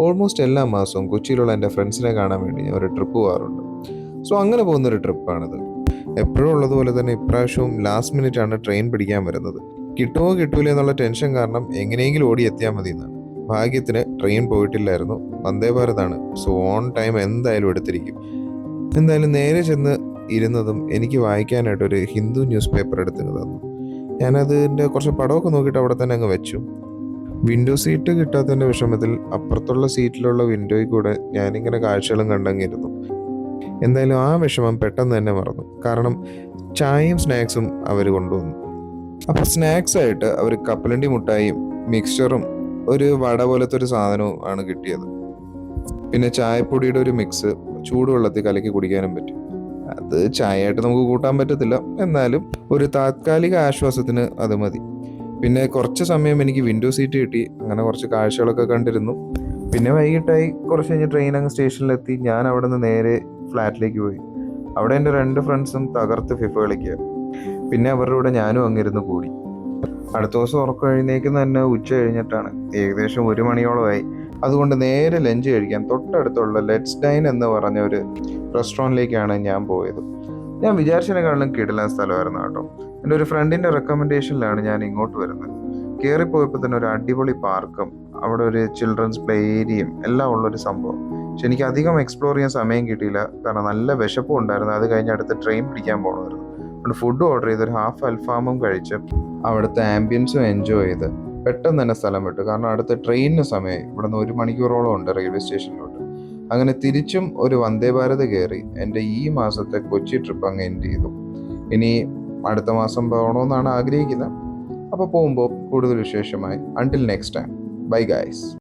Almost എല്ലാ മാസവും കൊച്ചിയിലുള്ള എൻ്റെ ഫ്രണ്ട്സിനെ കാണാൻ വേണ്ടി ഞാൻ ഒരു ട്രിപ്പ് പോകാറുണ്ട്. സോ അങ്ങനെ പോകുന്നൊരു ട്രിപ്പാണിത്. എപ്പോഴും ഉള്ളതുപോലെ തന്നെ ഇപ്രാവശ്യവും ലാസ്റ്റ് മിനിറ്റ് ആണ് ട്രെയിൻ പിടിക്കാൻ വരുന്നത്. കിട്ടുമോ കിട്ടൂല എന്നുള്ള ടെൻഷൻ കാരണം എങ്ങനെയെങ്കിലും ഓടി എത്തിയാൽ മതി എന്നാണ്. ഭാഗ്യത്തിന് ട്രെയിൻ പോയിട്ടില്ലായിരുന്നു. വന്ദേ ഭാരതാണ്. സോ ഓൺ ടൈം എന്തായാലും എടുത്തിരിക്കും. എന്തായാലും നേരെ ചെന്ന് ഇരുന്നതും എനിക്ക് വായിക്കാനായിട്ട് ഒരു ഹിന്ദു ന്യൂസ് പേപ്പർ എടുത്ത് തന്നു. ഞാനതിൻ്റെ കുറച്ച് പടമൊക്കെ നോക്കിയിട്ട് അവിടെ തന്നെ അങ്ങ് വെച്ചു. വിൻഡോ സീറ്റ് കിട്ടാത്തതിൻ്റെ വിഷമത്തിൽ അപ്പുറത്തുള്ള സീറ്റിലുള്ള വിൻഡോയിൽ കൂടെ ഞാനിങ്ങനെ കാഴ്ചകളും കണ്ടങ്ങിരുന്നു. എന്തായാലും ആ വിഷമം പെട്ടെന്ന് തന്നെ മറന്നു. കാരണം ചായയും സ്നാക്സും അവർ കൊണ്ടുവന്നു. അപ്പോൾ സ്നാക്സ് ആയിട്ട് അവർ കപ്പലണ്ടി മുട്ടായിയും മിക്സ്ചറും ഒരു വട പോലത്തെ ഒരു സാധനവും ആണ് കിട്ടിയത്. പിന്നെ ചായപ്പൊടിയുടെ ഒരു മിക്സ് ചൂടുവെള്ളത്തിൽ കലക്കി കുടിക്കാനും പറ്റും. അത് ചായയായിട്ട് നമുക്ക് കൂട്ടാൻ പറ്റത്തില്ല, എന്നാലും ഒരു താത്കാലിക ആശ്വാസത്തിന് അത് മതി. പിന്നെ കുറച്ച് സമയം എനിക്ക് വിൻഡോ സീറ്റ് കിട്ടി. അങ്ങനെ കുറച്ച് കാഴ്ചകളൊക്കെ കണ്ടിരുന്നു. പിന്നെ വൈകിട്ടായി. കുറച്ച് കഴിഞ്ഞ് ട്രെയിൻ അങ്ങ് സ്റ്റേഷനിലെത്തി. ഞാൻ അവിടെ നിന്ന് നേരെ ഫ്ലാറ്റിലേക്ക് പോയി. അവിടെ എൻ്റെ 2 ഫ്രണ്ട്സും തകർത്ത് ഫിഫ കളിക്കുക. പിന്നെ അവരുടെ കൂടെ ഞാനും അങ്ങിരുന്ന് കൂടി. അടുത്ത ദിവസം ഉറക്കം എഴുന്നേക്കുന്ന തന്നെ ഉച്ച കഴിഞ്ഞിട്ടാണ്. ഏകദേശം 1 മണിയോളമായി. അതുകൊണ്ട് നേരെ ലഞ്ച് കഴിക്കാൻ തൊട്ടടുത്തുള്ള ലെറ്റ്സ് ഡൈൻ എന്ന് പറഞ്ഞ ഒരു റെസ്റ്റോറൻറ്റിലേക്കാണ് ഞാൻ പോയത്. ഞാൻ വിചാരിച്ചതിനെക്കാളും കിടിലൻ സ്ഥലമായിരുന്നു കേട്ടോ. എൻ്റെ ഒരു ഫ്രണ്ടിൻ്റെ റെക്കമെൻഡേഷനിലാണ് ഞാൻ ഇങ്ങോട്ട് വരുന്നത്. കയറിപ്പോയപ്പോൾ തന്നെ ഒരു അടിപൊളി പാർക്കും അവിടെ ഒരു ചിൽഡ്രൻസ് പ്ലേ ഏരിയയും എല്ലാം ഉള്ളൊരു സംഭവം. പക്ഷെ എനിക്ക് അധികം എക്സ്പ്ലോർ ചെയ്യാൻ സമയം കിട്ടിയില്ല. കാരണം നല്ല വിശപ്പും ഉണ്ടായിരുന്നു. അത് കഴിഞ്ഞ് അടുത്ത ട്രെയിൻ പിടിക്കാൻ പോകണമായിരുന്നു. അതുകൊണ്ട് ഫുഡ് ഓർഡർ ചെയ്ത് ഒരു ഹാഫ് അൽഫാമും കഴിച്ച് അവിടുത്തെ ആംബിയൻസും എൻജോയ് ചെയ്ത് പെട്ടെന്ന് തന്നെ സ്ഥലം വിട്ടു. കാരണം അടുത്ത ട്രെയിനിന് സമയമായി. ഇവിടുന്ന് 1 മണിക്കൂറോളം ഉണ്ട് റെയിൽവേ സ്റ്റേഷനിലോട്ട്. അങ്ങനെ തിരിച്ചും ഒരു വന്ദേ ഭാരത് കയറി എൻ്റെ ഈ മാസത്തെ കൊച്ചി ട്രിപ്പ് അങ്ങ് എൻഡ് ചെയ്തു. ഇനി അടുത്ത മാസം പോകണമെന്നാണ് ആഗ്രഹിക്കുന്നത്. അപ്പോൾ പോകുമ്പോൾ കൂടുതൽ വിശേഷമായി. Until next time, bye guys.